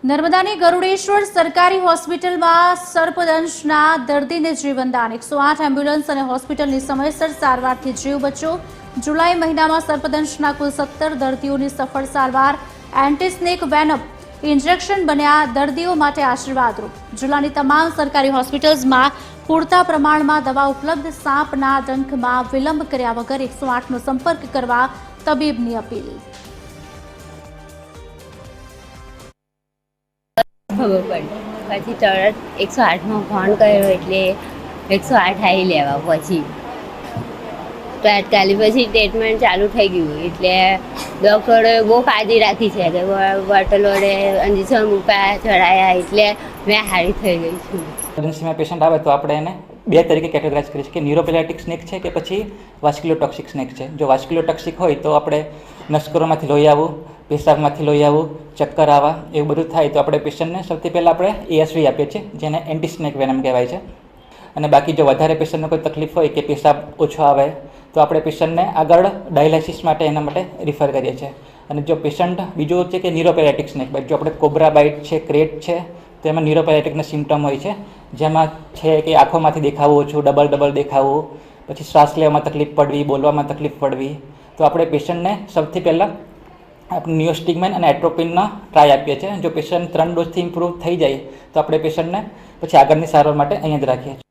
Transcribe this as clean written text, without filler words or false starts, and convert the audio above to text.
નર્મદાની ગરુડેશ્વર સરકારી હોસ્પિટલમાં સર્પદંશના દર્દીને જીવનદાન 108 એમ્બ્યુલન્સ અને હોસ્પિટલની સમયસર સારવારથી જીવ બચ્યો। જુલાઈ મહિનામાં સર્પદંશના કુલ 17 દર્દીઓની સફળ સારવાર। એન્ટીસ્નેક વેનમ ઇન્જેક્શન બન્યા દર્દીઓ માટે આશીર્વાદરૂપ। જિલ્લાની તમામ સરકારી હોસ્પિટલ્સમાં પૂરતા પ્રમાણમાં દવા ઉપલબ્ધ। સાપના ડંખમાં વિલંબ કર્યા વગર 108નો સંપર્ક કરવા તબીબની અપીલ। ખબર પડી પછી તરત 108માં ફોન કર્યો એટલે 108 આવી લેવા પછી તાત્કાલિક પછી ટ્રીટમેન્ટ ચાલુ થઈ ગયું। એટલે ડૉક્ટરોએ બહુ કાળજી રાખી છે કે બોટલ વડે ઇન્જેક્શન મૂક્યા ચડાયા એટલે મેં સારી થઈ ગઈ છું। ઇમરજન્સીમાં પેશન્ટ આવે તો આપણે એને બે તરીકે કેટેગરાઇઝ કરીએ છીએ કે ન્યુરોપેલેટિક સ્નેક છે કે પછી વાસ્ક્યુલોટોક્સિક સ્નેક છે। જો વાસ્ક્યુલોટોક્સિક હોય તો આપણે નસકોરામાંથી લોહી આવવું, પેશાબમાંથી લોહી આવવું, ચક્કર આવવા એવું બધું થાય તો આપણે પેશન્ટને સૌથી પહેલાં આપણે ASV આપીએ છીએ જેને એન્ટીસ્નેક વેનમ કહેવાય છે। અને બાકી જો વધારે પેશન્ટને કોઈ તકલીફ હોય કે પેશાબ ઓછો આવે તો આપણે પેશન્ટને આગળ ડાયાલિસિસ માટે એના માટે રિફર કરીએ છીએ। અને જો પેશન્ટ બીજું છે કે ન્યુરોપેલેટિક સ્નેક બાઇટ, જો આપણે કોબ્રા બાઇટ છે, ક્રેટ છે તો એમાં ન્યુરોપેલેટિકના સિમ્ટમ હોય છે જેમાં છે કે આંખોમાંથી દેખાવું ઓછું, ડબલ દેખાવું, પછી શ્વાસ લેવામાં તકલીફ પડવી, બોલવામાં તકલીફ પડવી। તો આપણે પેશન્ટને સૌથી પહેલાં આપણે નિયોસ્ટિગમેન અને એટ્રોપિનના ટ્રાય આપીએ છીએ। જો પેશન્ટ 3 ડોઝથી ઇમ્પ્રૂવ થઈ જાય તો આપણે પેશન્ટને પછી આગળની સારવાર માટે અહીંયા જ રાખીએ છીએ।